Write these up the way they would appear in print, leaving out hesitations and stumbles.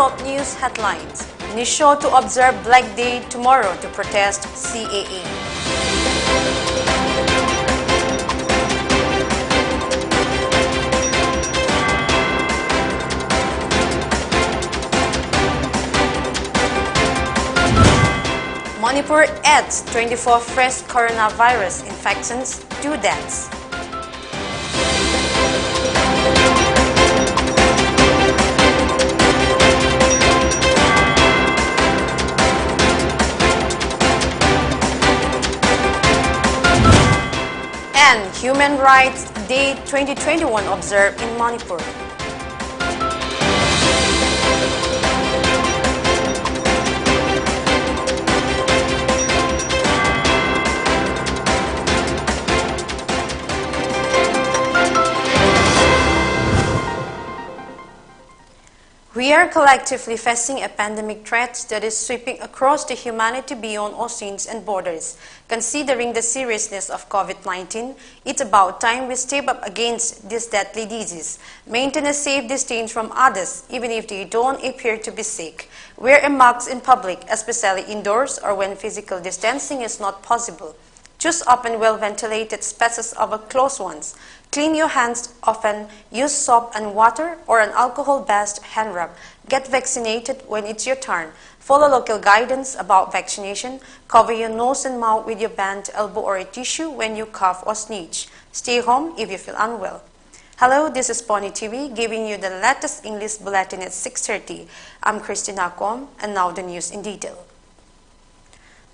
Top News headlines. Nisho to observe Black Day tomorrow to protest CAA. Manipur adds 24 fresh coronavirus infections, 2 deaths. And Human Rights Day 2021 observed in Manipur. We are collectively facing a pandemic threat that is sweeping across the humanity beyond oceans and borders. Considering the seriousness of COVID-19, it's about time we step up against this deadly disease. Maintain a safe distance from others, even if they don't appear to be sick. Wear a mask in public, especially indoors or when physical distancing is not possible. Choose open, well-ventilated spaces over closed ones. Clean your hands often. Use soap and water or an alcohol-based hand rub. Get vaccinated when it's your turn. Follow local guidance about vaccination. Cover your nose and mouth with your band, elbow, or a tissue when you cough or sneeze. Stay home if you feel unwell. Hello, this is Pony TV giving you the latest English bulletin at 6:30. I'm Christina and now the news in detail.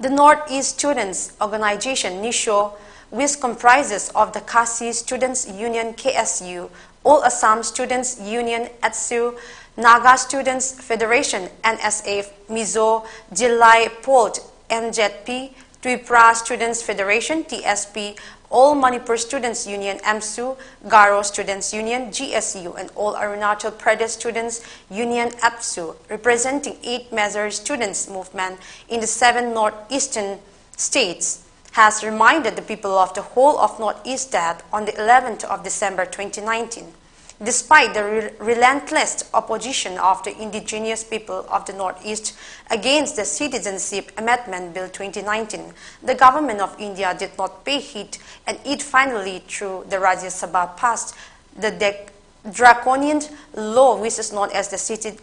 The Northeast Students Organization, NISHO, which comprises of the Khasi Students Union KSU, All Assam Students Union ATSU, Naga Students Federation NSF, Mizo, Jilai Port MZP, Tripura Students Federation TSP, All Manipur Students Union MSU, Garo Students Union GSU, and All Arunachal Pradesh Students Union APSU, representing 8 major students' movement in the 7 northeastern states, has reminded the people of the whole of Northeast that on the 11th of December 2019, despite the relentless opposition of the indigenous people of the Northeast against the Citizenship Amendment Bill 2019, the government of India did not pay heed, and it finally, through the Rajya Sabha, passed the draconian law which is known as the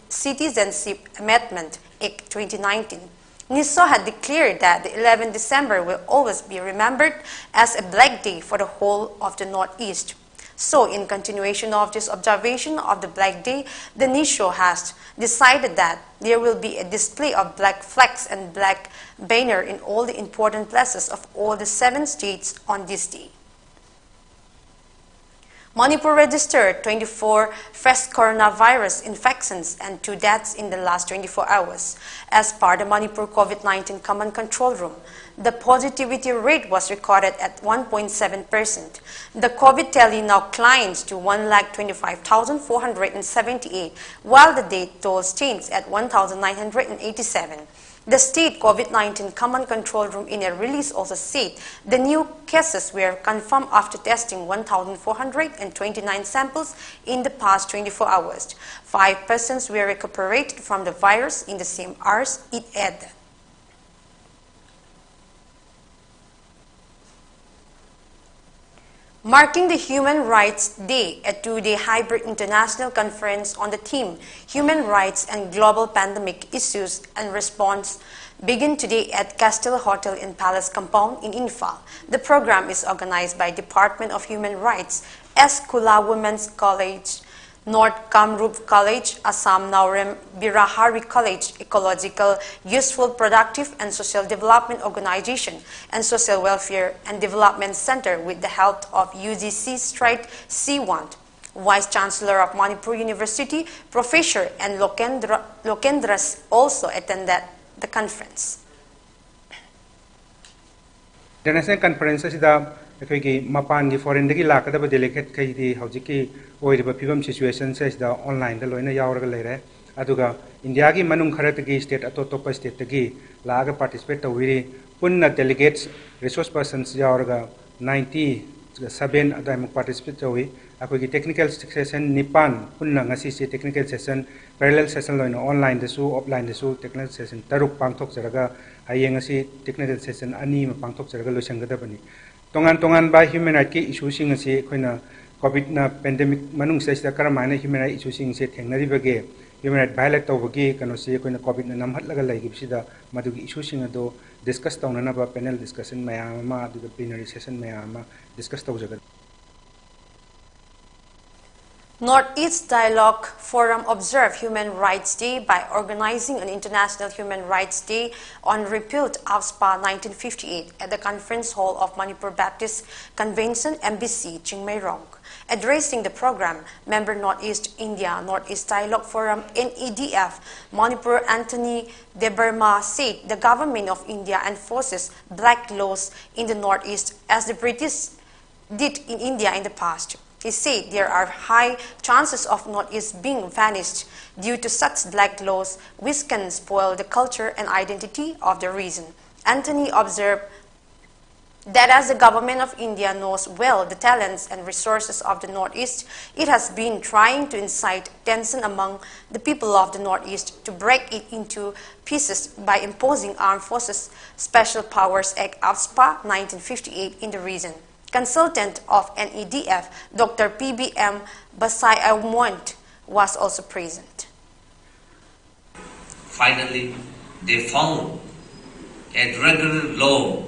Citizenship Amendment Act 2019. NISO had declared that the 11th December will always be remembered as a Black Day for the whole of the Northeast. So, in continuation of this observation of the Black Day, the NISO has decided that there will be a display of black flags and black banner in all the important places of all the 7 states on this day. Manipur registered 24 fresh coronavirus infections and 2 deaths in the last 24 hours. As per the Manipur COVID-19 Command Control Room, the positivity rate was recorded at 1.7%. The COVID tally now climbs to 1,25,478, while the death toll stands at 1,987. The state COVID-19 Command Control Room in a release also said the new cases were confirmed after testing 1,429 samples in the past 24 hours. 5 persons were recuperated from the virus in the same hours, it added. Marking the Human Rights Day, a 2-day hybrid international conference on the theme Human Rights and Global Pandemic Issues and Response began today at Castle Hotel in Palace Compound in Imphal. The program is organized by Department of Human Rights, Kula Women's College, North Kamrup College, Assam Naurem Birahari College, Ecological, Useful, Productive and Social Development Organization, and Social Welfare and Development Center with the help of UGC Stride C1. Vice Chancellor of Manipur University, Professor and Lokendras also attended the conference. International conference is the Mapan foreign lakadaba delegate Kaiti Haujiki or the Pibam situation says the online the Loina Yaurga Aduga India Manum Karatagi state Atotopa state Tagi Laga participate Wiri Punna delegates resource persons Yaurga 90 7 adai participate jawi akoi technical session nipan punna ngasi se technical session parallel session loina online desu offline desu technical session taruk pangthok jaraga hayeng ngasi technical session ani ma pangthok jaraga loisanggadabani tongan ba human right ki issue sing asi khoina covid na pandemic manung se sta karamaina human right issue sing se thengnari bage human right violate tawbagi kano se khoina covid na namhat laga laigi bisida madugi issue sing ado discuss tawnana ba panel discussion mayam ma adu plenary session mayam ma discuss tawjaga Northeast Dialogue Forum observed Human Rights Day by organizing an International Human Rights Day on repealed AFSPA 1958 at the Conference Hall of Manipur Baptist Convention, MBC, Chingmairong. Addressing the program, member Northeast India Northeast Dialogue Forum NEDF Manipur Anthony De Burma said the government of India enforces black laws in the Northeast as the British did in India in the past. He said there are high chances of Northeast being vanished due to such black laws which can spoil the culture and identity of the region. Anthony observed that as the government of India knows well the talents and resources of the Northeast, it has been trying to incite tension among the people of the Northeast to break it into pieces by imposing Armed Forces Special Powers Act AFSPA 1958 in the region. Consultant of NEDF, Dr. PBM Basai Awmont was also present. Finally, they found a regular law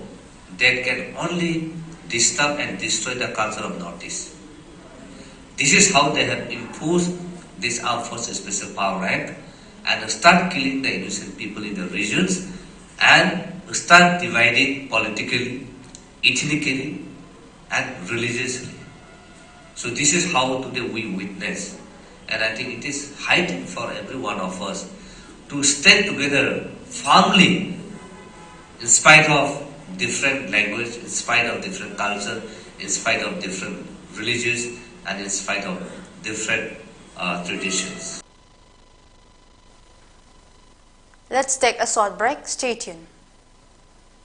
that can only disturb and destroy the culture of Northeast. This is how they have imposed this Armed Forces Special Power Act and start killing the innocent people in the regions and start dividing politically, ethnically, and religiously. So this is how today we witness, and I think it is high time for every one of us to stand together firmly in spite of different language, in spite of different culture, in spite of different religions, and in spite of different traditions. Let's take a short break. Stay tuned.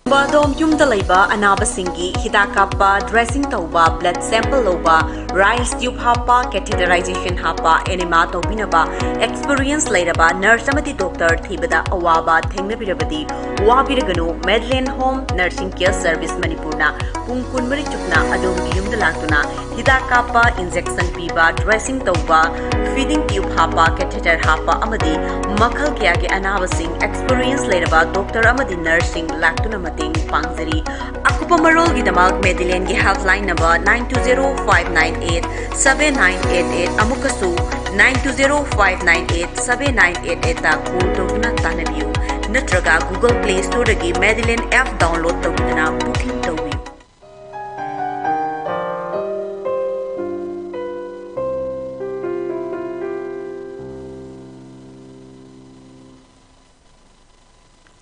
Badom yumda laiba anabasingi hidakapa dressing tauba blood sample loba rice tube hapa catheterization hapa enema tobinaba experience lairaba nurse amadi doctor thibada awaba thengnabirabadi wabiraganu Medline Home Nursing Care Service Manipurna pungkun mari chukna adom yumda latuna hidakapa injection piba dressing tauba feeding tube hapa catheter hapa amadi makhal kya ke anabasing experience lairaba doctor amadi nursing latuna Pangzari. Akupa Marol Gidamak Medline gi helpline number 920-598-7988 Amukasu 920-598-7988 ta call tawna tanabiu natraga Google Play Store gi Medline app download tawna booking tawi.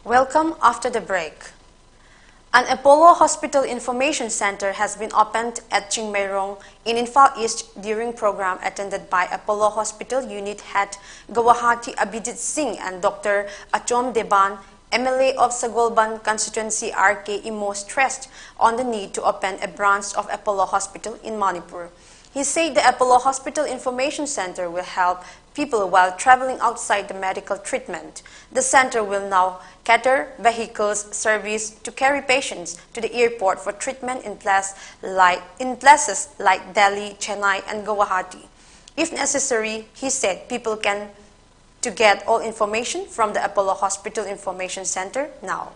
Welcome after the break. An Apollo Hospital Information Center has been opened at Chingmairong in Infal East during program attended by Apollo Hospital Unit Head Guwahati Abhijit Singh and Dr. Achom Deban, MLA of Sagolban Constituency RK Imo stressed on the need to open a branch of Apollo Hospital in Manipur. He said the Apollo Hospital Information Center will help people while traveling outside the medical treatment. The center will now cater vehicles service to carry patients to the airport for treatment in places like Delhi, Chennai, and Guwahati. If necessary, he said people can to get all information from the Apollo Hospital Information Center now.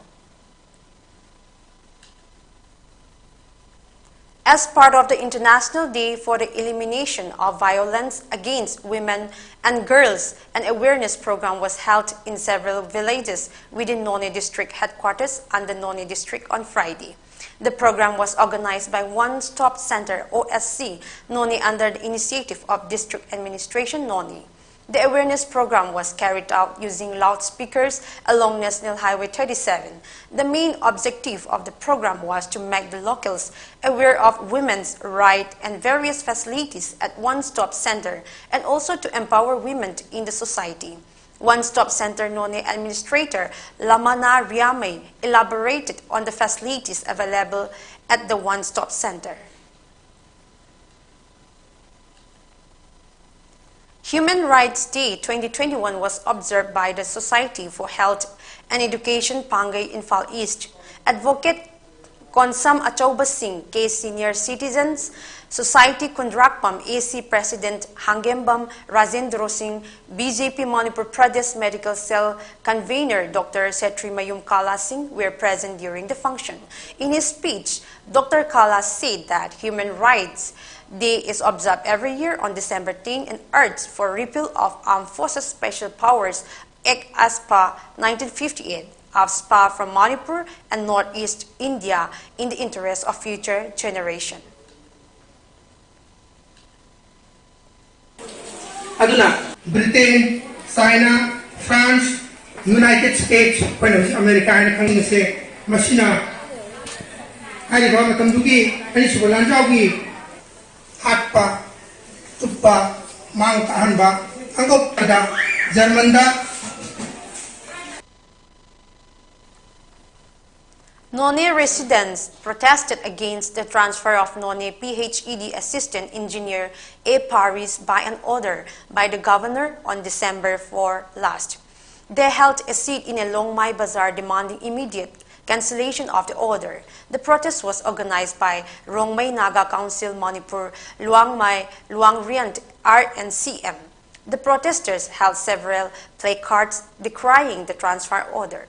As part of the International Day for the Elimination of Violence Against Women and Girls, an awareness program was held in several villages within Noni District headquarters and the Noni District on Friday. The program was organized by One Stop Center OSC Noni under the initiative of District Administration Noni. The awareness program was carried out using loudspeakers along National Highway 37. The main objective of the program was to make the locals aware of women's rights and various facilities at One Stop Center and also to empower women in the society. One Stop Center Noni Administrator Lamana Riame elaborated on the facilities available at the One Stop Center. Human Rights Day 2021 was observed by the Society for Health and Education Pangay Infal East. Advocate Konsam Achauba Singh, K Senior Citizens Society Kundrakpam AC President Hangembam Rajendra Singh, BJP Manipur Pradesh Medical Cell Convener Dr. Setri Mayum Kala Singh were present during the function. In his speech, Dr. Kala said that Human Rights Day is observed every year on December 10 and urged for repeal of Armed Forces Special Powers Act ASPA 1958 of SPA from Manipur and Northeast India in the interest of future generation. Aduna, Britain, China, France, United States, America, and say, Machina, Haribama Kandugi, Penisulanjawi, Hatpa, Tuppa, Mang Hanba, Angopada, Germanda. Nonne residents protested against the transfer of Nonne PhD Assistant Engineer A. Paris by an order by the governor on December 4 last. They held a sit in a Longmai Bazaar demanding immediate cancellation of the order. The protest was organized by Rongmai Naga Council Manipur, Luangmai, Luangriant RNCM. The protesters held several placards decrying the transfer order.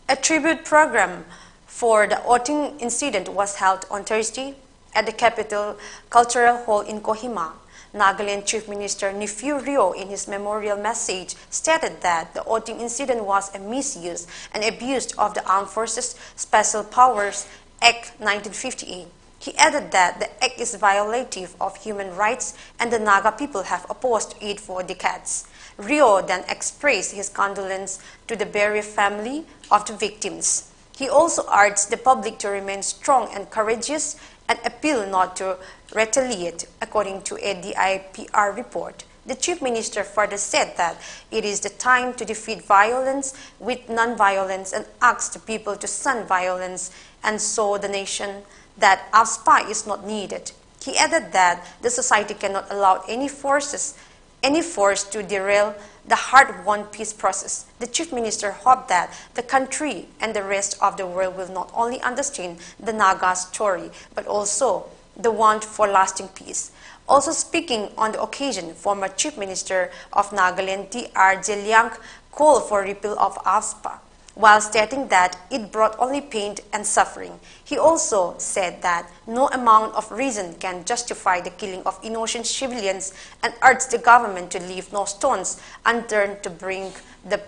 A tribute program for the Oting incident was held on Thursday at the Capital Cultural Hall in Kohima. Nagaland Chief Minister Nifu Rio, in his memorial message, stated that the Oting incident was a misuse and abuse of the Armed Forces Special Powers Act 1958. He added that the act is violative of human rights and the Naga people have opposed it for decades. Rio then expressed his condolence to the bereaved family of the victims. He also urged the public to remain strong and courageous and appeal not to retaliate, according to a DIPR report. The Chief Minister further said that it is the time to defeat violence with non-violence and asked the people to shun violence and show the nation that AFSPA is not needed. He added that the society cannot allow any force to derail the hard-won peace process. The Chief Minister hoped that the country and the rest of the world will not only understand the Naga story, but also the want for lasting peace. Also speaking on the occasion, former Chief Minister of Nagaland, D.R. Jeliang, called for repeal of AFSPA, while stating that it brought only pain and suffering. He also said that no amount of reason can justify the killing of innocent civilians and urged the government to leave no stones unturned to bring the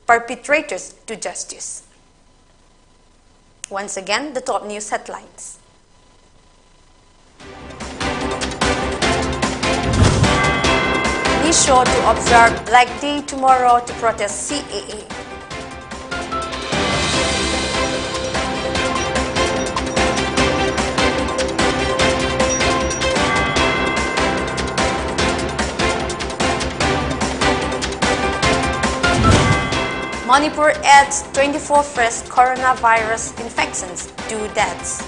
perpetrators to justice. Once again, the top news headlines. Be sure to observe Black Day tomorrow to protest CAA. Manipur adds 24 fresh coronavirus infections, 2 deaths.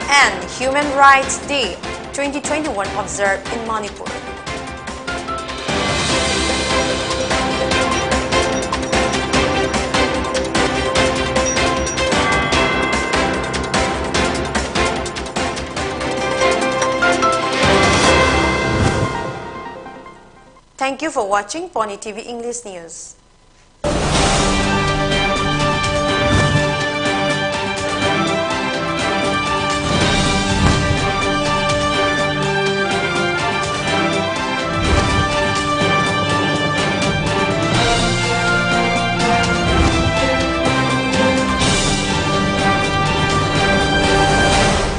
And Human Rights Day 2021 observed in Manipur. Thank you for watching Pony TV English News.